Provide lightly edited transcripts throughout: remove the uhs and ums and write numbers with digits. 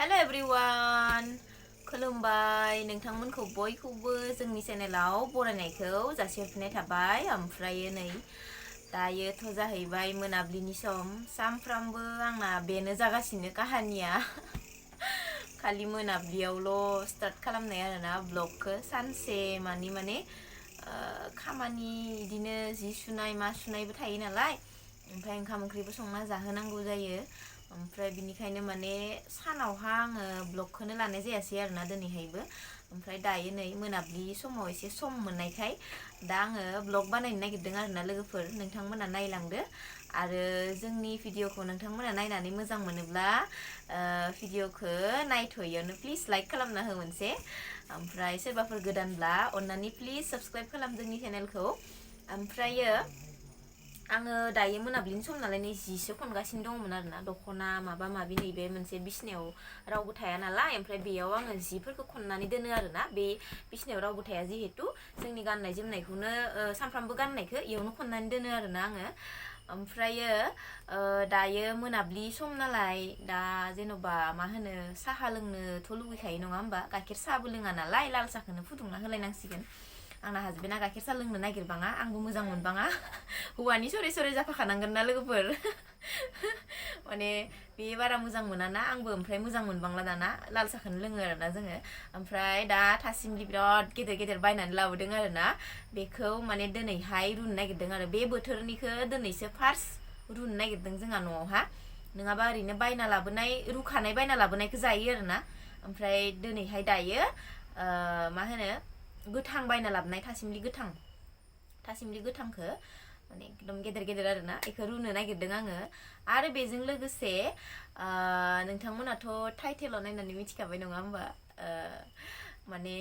Hello everyone खुलुमबाय नोंथांमोनखौ बयखौबो जोंनि चेनेलाव बरायनायखौ जासिहरफिननाय थाबाय ओमफ्राय नै दायोथ' जाहैबाय मोनाबिलिनि सम सामफ्रामबो आंना बेनो जागासिनो काहानिया खालि मोनाबिलियावल' स्टार्ट खालामनाय आरोना ब्लगखौ सानसे माने खामानि इदिनो जि सुनाय मा सुनायबो थायो नालाय ओमफ्राय ओंखाम ओंख्रिबो संना जाहोनांगौ जायो ओमफ्राय बिनिखायनो माने सानावहा आङो ब्लगखौनो लानाय जायासै आरोना दिनैहायबो ओमफ्राय दायो नै मोनाबिलि समाव एसे सम मोननायखाय दा आङो ब्लग बानायनो नागिरदों आरोना लोगोफोर नोंथांमोना नायलांदो आरो जोंनि भिडिअखौ नोंथांमोना नायनानै मोजां मोनोब्ला भिडिअखौ नायथ'यैयावनो प्लिज लाइक खालामना हो मोनसे ओमफ्राय सोरबाफोर गोदानब्ला अन्नानै प्लिज साबस्क्राइब खालाम जोंनि चेनेलखौ ओमफ्रायो आङो दायो मोनाबिलिनि सम नालाय नै जिसो खनगासिनो दंमोन आरोना दख'ना माबा माबि नैबे मोनसे बिसनायाव रावबो थाया नालाय ओमफ्राय बेयाव आङो जिफोरखौ खननानै दोनो आरोना बे बिसनायाव रावबो थाया जिहेतु जोंनि गाननाय जोमनायखौनो सानफ्रामबो गाननायखौ इयावनो खननानै दोनो आरोना आङो ओमफ्रायो दायो मोनाबिलि सम नालाय दा जेन'बा मा होनो साहा लोंनोथ' लुगैखायो नङा होमबा गाइखेर साहाबो लोङा नालाय लाल साहखौनो फुदुंना होलायनांसिगोन आंना हासबेन्डआ गाइखेर साहा लोंनो नागिरबाङा आंबो मोजां मोनबाङा हौवानि सरे सरे जाफाखानांगोन ना लोगोफोर माने बे बारा मोजां मोनाना आंबो ओमफ्राय मोजां मोनबांला दाना लाल साहखौनो लोङो आरोना जोङो ओमफ्राय दा थासिमलि बिराद गेदेर गेदेर बायनानै लाबोदों आरोना बेखौ माने दिनैहाय रुनो नागिरदों आरो बे बोथोरनिखौ दिनैसो फार्स्ट रुनो नागिरदों जोंहा न'आवहा नङाबा ओरैनो बायना लाबोनाय रुखानाय बायना लाबोनायखौ जायो आरोना ओमफ्राय दिनैहाय दायो मा होनो गोथां बायना लाबोनाय थासिमलि गोथांखौ माने एकदम गेदेर गेदेर आरोना बेखौ रुनो नागिरदों आङो आरो बेजों लोगोसे नोंथांमोनाथ' टाइटेलाव नायनानै मिथिखाबाय नङा होमबा माने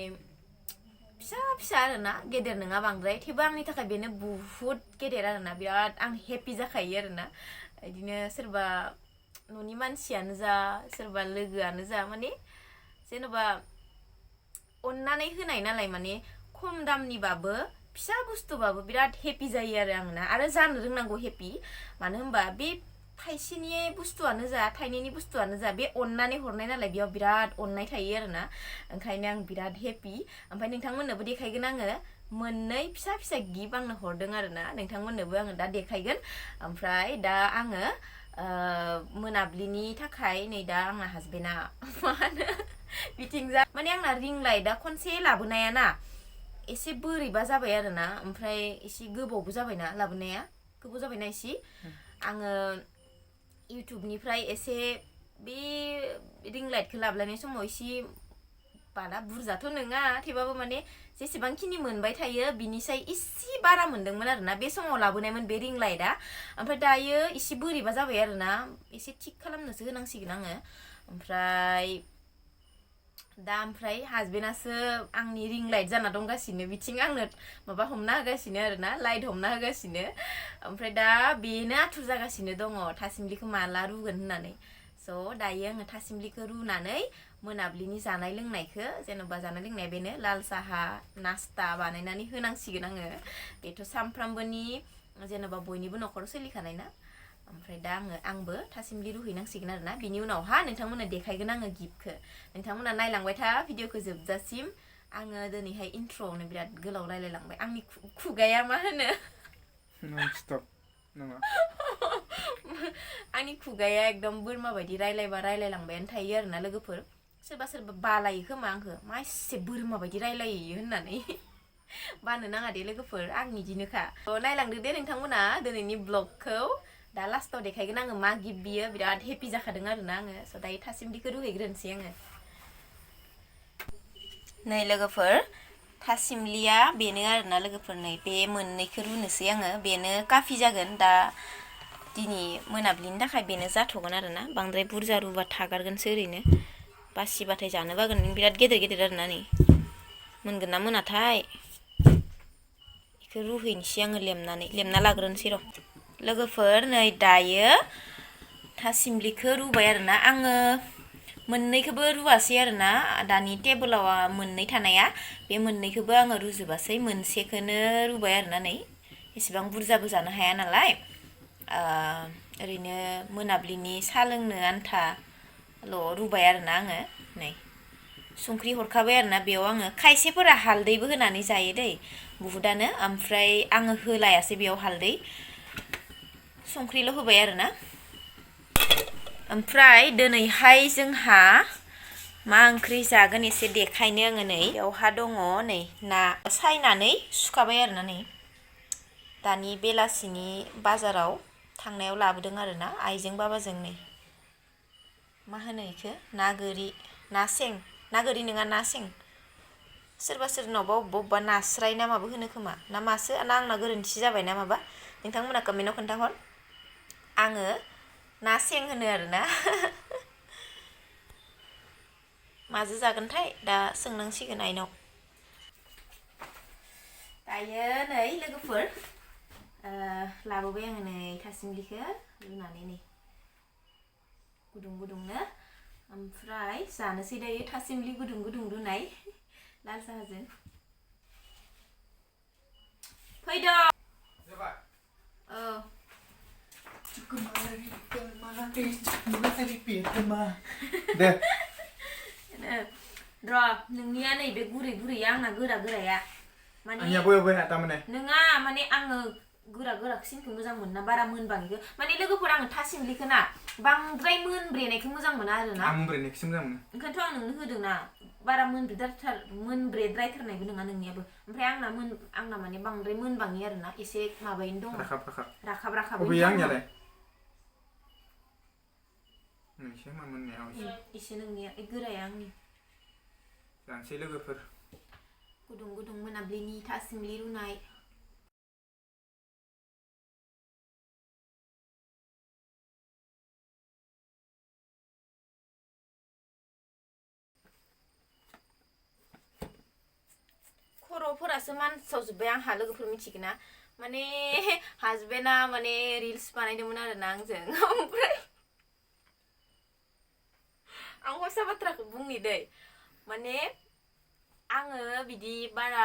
फिसा फिसा आरोना गेदेर नङा बांद्राय थेवबो आंनि थाखाय बेनो बुहुत गेदेर आरोना बिराद आं हेपि जाखायो आरोना बिदिनो सोरबा न'नि मानसियानो जा सोरबा लोगोआनो जा माने जेन'बा अननानै होनाय नालाय माने खम दामनिबाबो फिसा बुस्थुबाबो बिराद हेपि जायो आरो आंना आरो जानो रोंनांगौ हेपि मानो होनबा बे थाइसेनि बुस्थुआनो जा थाइनैनि बुस्थुआनो जा बे अननानै हरनाय नालाय बेयाव बिराद अननाय थायो आरोना ओंखायनो आं बिराद हेपि ओमफ्राय नोंथांमोननोबो देखायगोन आङो मोननै फिसा फिसा गिफ्ट आंनो हरदों आरोना नोंथांमोननोबो आङो दा देखायगोन ओमफ्राय दा आङो मोनाबिलिनि थाखाय नै दा आंना हासबेन्डआ मा होनो बिथिंजा माने आंना रिं लाइटआ खनसे लाबोनाया ना एसे बोरैबा जाबाय आरोना ओमफ्राय एसे गोबावबो जाबायना लाबोनाया गोबाव जाबायना एसे आङो इउटुबनिफ्राय एसे बे रिं लाइटखौ लाबोनाय समाव एसे बारा बुरजाथ' नङा थेवबाबो माने जेसेबांखिनि मोनबाय थायो बिनिसाय एसे बारा मोनदोंमोन आरोना बे समाव लाबोनायमोन बे रिं लाइटआ ओमफ्राय दायो एसे बोरैबा जाबाय आरोना एसे थिक खालामनोसो होनांसिगोन आङो ओमफ्राय हासबेन्डआसो आंनि रिं लाइट जाना दंगासिनो बिथिं आंनो माबा हमना होगासिनो आरोना लाइट हमना होगासिनो ओमफ्राय दा बेनो आथुर जागासिनो दङ थासिमलिखौ माला रुगोन होननानै स' दायो आङो थासिमलिखौ रुनानै मोनाबिलिनि जानाय लोंनायखौ जेन'बा जानाय लोंनाया बेनो लाल साहा नास्ता बानायनानै होनांसिगोन आङो बेथ' सानफ्रामबोनि जेन'बा बयनिबो न'खराव सोलिखानाय ना ओमफ्राय दा आंबो थासिमलि रुहैनांसिगोन आरोना बिनि उनावहा नोंथांमोननो देखायगोन आङो गिफ्टखौ नोंथांमोना नायलांबाय था भिडिअखौ जोबजासिम आङो दिनैहाय इन्ट्र'आवनो बिराद गोलाव रायलायलांबाय आंनि खुगाया मा होनो आंनि खुगाया एकदम बोरमा बायदि रायलायलांबायानो थायो आरोना लोगोफोर सोरबा सोरबा बालायो खोमा आंखौ मा एसे बोरमा बायदि रायलायो होननानै बानो नाङा दे लोगोफोर आं बिदिनोखा नायलांदो दे नोंथांमोना दिनैनि ब्लगखौ दा लास्टाव देखायगोन आङो मा गिफ्ट बियो बिराद हेपि जाखादों आरोना आङो स' दायो थासिमलिखौ रुहैग्रोनोसै आङो नै लोगोफोर थासिमलिया बेनो आरोना लोगोफोर नै बे मोननैखौ रुनोसै आङो बेनो काफि जागोन दा दिनै मोनाबिलिनि थाखाय बेनो जाथ'गोन आरोना बांद्राय बुरजा रुबा थागारगोनसो ओरैनो बासिबाथाय जानो बागोन बिराद गेदेर गेदेर आरोना नै मोनगोन ना मोनाथाय बेखौ रुहैनोसै आङो लेमना लाग्रोनोसै र' लोगोफोर नै दायो थासिमलिखौ रुबाय आरोना आङो मोननैखौबो रुवासै आरोना दानि टेबोलाव मोननै थानाया बे मोननैखौबो आङो रुजोबासै मोनसेखौनो रुबाय आरोना नै एसेबां बुरजाबो जानो हाया नालाय ओरैनो मोनाबिलिनि साहा लोंनो आन्था रुबाय आरोना आङो नै संख्रि हरखाबाय आरोना बेयाव आङो खायसेफोरा हालदैबो होनानै जायो दै बुहुदानो ओमफ्राय आङो होलायासै बेयाव हालदै संख्रिल' होबाय आरोना ओमफ्राय दिनैहाय जोंहा मा ओंख्रि जागोन एसे देखायनो आङो नै बेयावहा दङ नै ना सायनानै सुखाबाय आरोना नै दानि बेलासिनि बाजाराव थांनायाव लाबोदों आरोना आइजों बाबाजों नै मा होनो इखो ना गोरि ना सें ना गोरि नङा ना सें सोरबा सोरनावबा अबेबा नास्राय ना माबो होनो खोमा ना मासो ना आंना गोरोन्थि जाबाय ना माबा नोंथांमोना कमेन्टाव खोन्थाहर आङो ना सें होनो आरोना माजो जागोनथाय दा सोंनांसिगोन आइनाव दायो नै लोगोफोर लाबोबाय आङो नै थासिमलिखौ रुनानै नै गुदुं गुदुंनो ओमफ्राय जानोसै दायो थासिमलि गुदुं गुदुं रुनाय लाल साहाजों फैदो औ दे र' नोंनिया नैबे गुरै गुरैया आंना गोरा गोराया माने आंनिया बया बया तारमाने नङा माने आङो गोरा गोरासिनखौ मोजां मोना बारा मोनबाङिखौ माने लोगोफोर आङो थासिमलिखौ ना बांद्राय मोनब्रेनायखौ मोजां मोना आरोना आं मोनब्रेनायखौसो मोजां मोनो ओंखायनोथ' आं नोंनो होदोंना बारा मोनब्रेद्रायथारनायबो नङा नोंनियाबो ओमफ्राय आंना माने बांद्राय मोनबाङि आरोना एसे माबायैनो दङ राखाब अबेया आंनियालाय एसे मा मोननाया एसे नोंनिया गोराया आंनि जानोसै लोगोफोर गुदुं गुदुं मोनाबिलिनि थासिमलि रुनाय खर'फोरासो मानसावजोब्बाय आंहा लोगोफोर मिथिगोन ना माने हासबेन्डआ माने रिल्स बानायदोंमोन आरोना आंजों ओमफ्राय आं हसा बाथ्राखौ बुंनि दै माने आङो बिदि बारा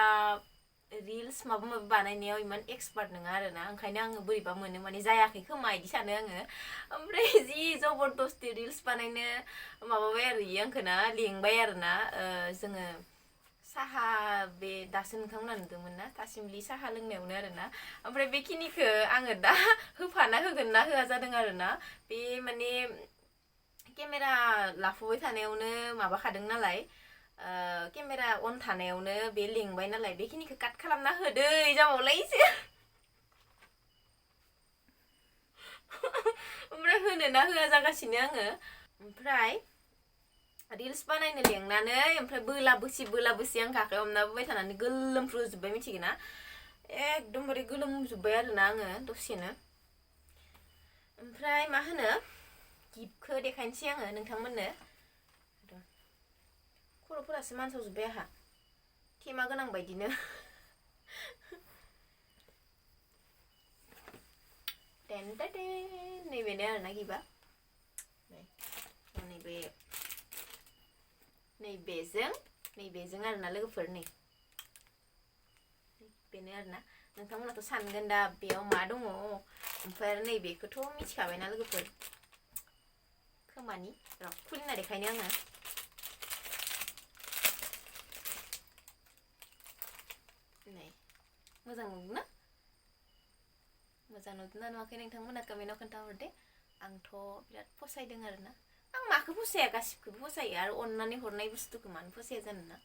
रिल्स माबा माबि बानायनायाव इमान एक्सपार्ट नङा आरोना ओंखायनो आङो बोरैबा मोनो माने जायाखै खोमा इदि सानो आङो ओमफ्राय जि जबरदस्ति रिल्स बानायनो माबाबाय आरो इयो आंखौ ना लिंबाय आरोना जोङो साहा बे दासो नोंथांमोना नुदोंमोन ना थासिमलि साहा लोंनायावनो आरोना ओमफ्राय बेखिनिखौ आङो दा होफाना होगोन ना होआ जादों आरोना बे माने केमेरा लाफुबाय थानायावनो माबाखादों नालाय केमेरा अन थानायावनो बे लिंबाय नालाय बेखिनिखौ काट खालामना होदै जाबावलायसो ओमफ्राय होनो ना होआ जागासिनो आङो ओमफ्राय रिल्स बानायनो लेंनानै ओमफ्राय बोला बोसि आं आखाइ हमना बोबाय थानानै गोलोमफ्रुजोब्बाय मिथिगोन ना एकदमबारे गोलोमजोब्बाय आरोना आङो दसेनो ओमफ्राय मा होनो गिफ्टखौ देखायनोसै आङो नोंथांमोननो खर'फोरासो मानसावजोब्बाय आंहा थेमा गोनां बायदिनो नैबेनो आरोना गिफ्टआ नैबेजों आरोना लोगोफोर नै बेनो आरोना नोंथांमोनाथ' सानगोन दा बेयाव मा दङ ओमफ्राय आरो नैबेखौथ' मिथिखाबायना लोगोफोर खोमानि र' खुलिना देखायनो आङो नै मोजां नुदोंना मोजां नुदोंना नुवाखै नोंथांमोना कमेन्टाव खोन्थाहरदे आंथ' बिराद फसायदों आरोना आं माखौ फसाया गासिबखौबो फसायो आरो अननानै हरनाय बुस्थुखौ मानो फसाया जानोना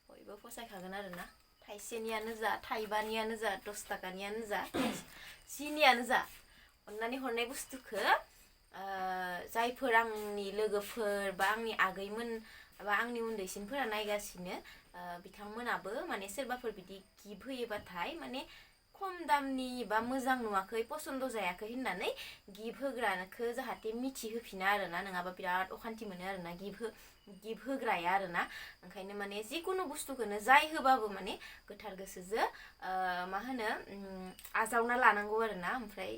बयबो फसायखागोन आरोना थाइसेनियानो जा थाइबानियानो जा 10 थाखानियानो जा जिनियानो जा अननानै हरनाय बुस्थुखौ जायफोर आंनि लोगोफोर बा आंनि आगैमोन बा आंनि उन्दैसिनफोरा नायगासिनो बिथांमोनाबो माने सोरबाफोर बिदि गिफ्ट होयोबाथाय माने खम दामनि बा मोजां नुवाखै पसन्द जायाखै होननानै गिफ्ट होग्राखौ जाहाथे मिथिहोफिना आरोना नङाबा बिराद अखान्थि मोनो आरोना गिफ्ट होग्राया आरोना ओंखायनो माने जिखुनु बुस्थुखौनो जाय होबाबो माने गोथार गोसोजों मा होनो आजावना लानांगौ आरोना ओमफ्राय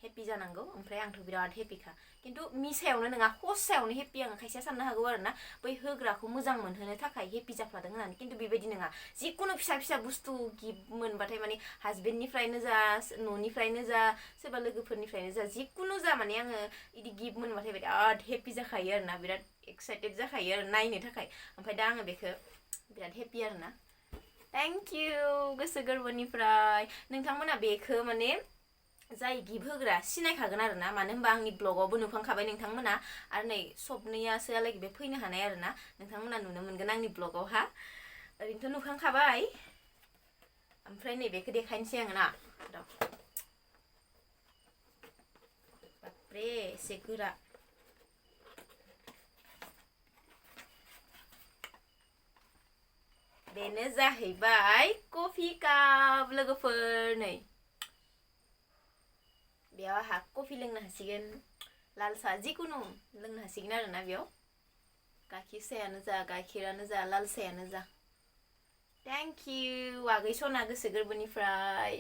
हेपि जानांगौ ओमफ्राय आंथ' बिराद हेपिखा खिन्थु मिसायावनो नङा हसायावनो हेपि आङो खायसेया साननो हागौ आरोना बै होग्राखौ मोजां मोनहोनो थाखाय हेपि जाफ्लादों होननानै खिन्थु बेबायदि नङा जिखुनु फिसा फिसा बुस्थु गिफ्ट मोनबाथाय माने हाजबेन्डनिफ्रायनो जा न'निफ्रायनो जा सोरबा लोगोफोरनिफ्रायनो जा जिखुनु जा माने आङो इदि गिफ्ट मोनबाथाय बिराद हेपि जाखायो आरोना बिराद एक्साइटेड जाखायो आरो नायनो थाखाय ओमफ्राय दा आङो बेखौ बिराद हेपि आरोना थेंक इउ गोसो गोरबोनिफ्राय नोंथांमोना बेखौ माने जाय गिफ्ट होग्रा सिनायखागोन आरोना मानो होनबा आंनि ब्लगावबो नुखांखाबाय नोंथांमोना आरो नै सबनैयासोआलागै बे फैनो हानाय आरोना नोंथांमोना नुनो मोनगोन आंनि ब्लगावहा ओरैनोथ' नुखांखाबाय ओमफ्राय नै बेखौ देखायनोसै आङो ना बापरे एसे गोरा बेनो जाहैबाय कफि काप लोगोफोर नै बेयाव आहा कफि लोंनो हासिगोन लाल साहा जिखुनु लोंनो हासिगोन आरोना बेयाव गाइखेर सायानो जा गाइखेरानो जा लाल सायानो जा थेंक इउ आगै सना गोसो गोरबोनिफ्राय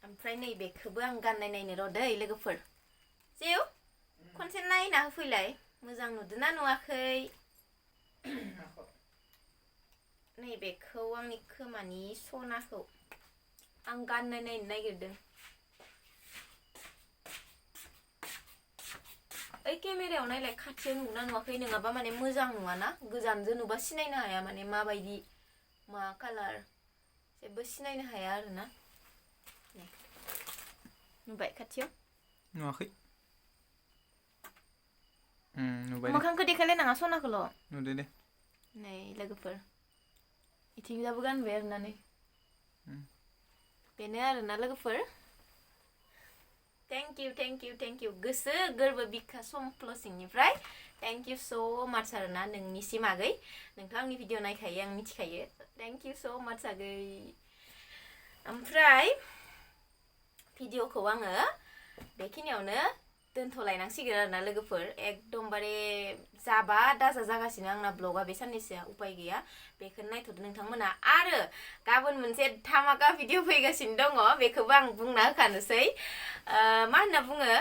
ओमफ्राय नै बेखौबो आं गाननाय नायनो र' दै लोगोफोर जेव खनसे नायना होफैलाय मोजां नुदोंना नुवाखै नैबेखौ आंनि खोमानि सनाखौ आं गाननाय नायनो नागिरदों ओइ केमेरायाव नायलाय खाथियाव नुना नुवाखै नङाबा माने मोजां नुवाना गोजानजों नुबा सिनायनो हाया माने माबायदि मा कालार जेबो सिनायनो हाया आरोना नुबाय खाथियाव नुवाखै नुबाय मोखांखौ देखायलायनाङा सनाखौल' नुदो दे नै लोगोफोर इथिंजाबो गानबाय आरोना नै बेनो आरोना लोगोफोर थेंक इउ गोसो गोरबो बिखा समफ्ल सिंनिफ्राय थेंक इउ स' माच आरोना नोंनिसिम आगै नोंथ' आंनि भिडिअ नायखायो आं मिथिखायो थेंक इउ स' माच आगै ओमफ्राय भिडिअखौ आङो बेखिनियावनो दोनथ'लायनांसिगोन आरोना लोगोफोर एकदमबारे जाबा दाजा जागासिनो आंना ब्लगा बे साननैसोआ उपाय गैया बेखौनो नायथ'दो नोंथांमोना आरो गाबोन मोनसे धामाका भिडिअ फैगासिनो दङ बेखौबो आं बुंना होखानोसै मा होनना बुङो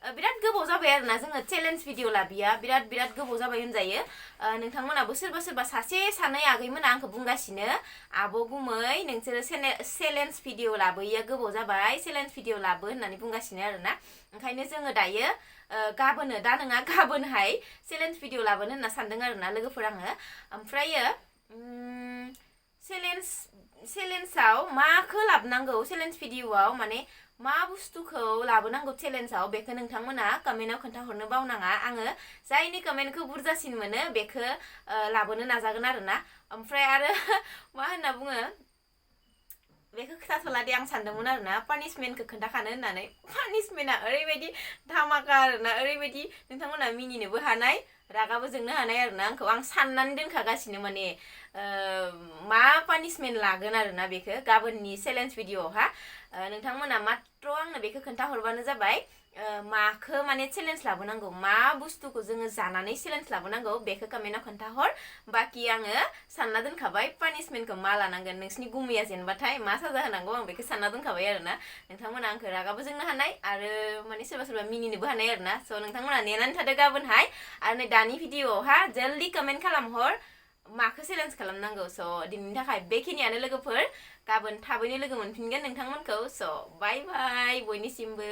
बिराद गोबाव जाबाय आरोना जोङो चेलेन्ज भिडिअ लाबिया बिराद गोबाव जाबाय होनजायो नोंथांमोनाबो सोरबा सासे सानै आगैमोना आंखौ बुंगासिनो आब' गुमै नोंसोरो चेलेन्ज भिडिअ लाबोयैया गोबाव जाबाय चेलेन्ज भिडिअ लाबो होननानै बुंगासिनो आरोना ओंखायनो जोङो दायो गाबोनो दा नङा गाबोनहाय चेलेन्ज भिडिअ लाबोनो होनना सानदों आरोना लोगोफोर आङो ओमफ्रायो चेलेन्जआव माखौ लाबोनांगौ चेलेन्ज भिडिअआव माने मा बुस्थुखौ लाबोनांगौ चेलेन्जआव बेखौ नोंथांमोना कमेन्टआव खोन्थाहरनो बावनाङा आङो जायनि कमेन्टखौ बुरजासिन मोनो बेखौ लाबोनो नाजागोन आरोना ओमफ्राय आरो मा होनना बुङो बेखौ खोथाथ'ला दे आं सानदोंमोन आरोना पानिशमेन्टखौ खोन्थाखानो होननानै पानिशमेन्टआ ओरैबायदि धामाका आरोना ओरैबायदि नोंथांमोना मिनिनोबो हानाय रागाबो जोंनो हानाय आरोना आंखौ आं साननानै दोनखागासिनो माने मा पानिशमेन्ट लागोन आरोना बेखौ गाबोननि चेलेन्ज भिडिअआवहा नोंथांमोना मात्र आंनो बेखौ खोन्थाहरबानो जाबाय माखौ माने चेलेन्ज लाबोनांगौ मा बुस्थुखौ जोङो जानानै चेलेन्ज लाबोनांगौ बेखौ कमेन्टआव खोन्थाहर बाखि आङो सानना दोनखाबाय पानिशमेन्टखौ मा लानांगोन नोंसिनि गुमैया जेनबाथाय मा साजा होनांगौ आं बेखौ सानना दोनखाबाय आरोना नोंथांमोना आंखौ रागाबो जोंनो हानाय आरो माने सोरबा मिनिनोबो हानाय आरोना स' नोंथांमोना नेनानै थादो गाबोनहाय आरो नै दानि भिडिअआवहा जल्दि कमेन्ट खालामहर माखौ चेलेन्ज खालामनांगौ स' दिनैनि थाखाय बेखिनियानो लोगोफोर गाबोन थाबैनो लोगो मोनफिनगोन नोंथांमोनखौ स' बाय बाय बयनिसिमबो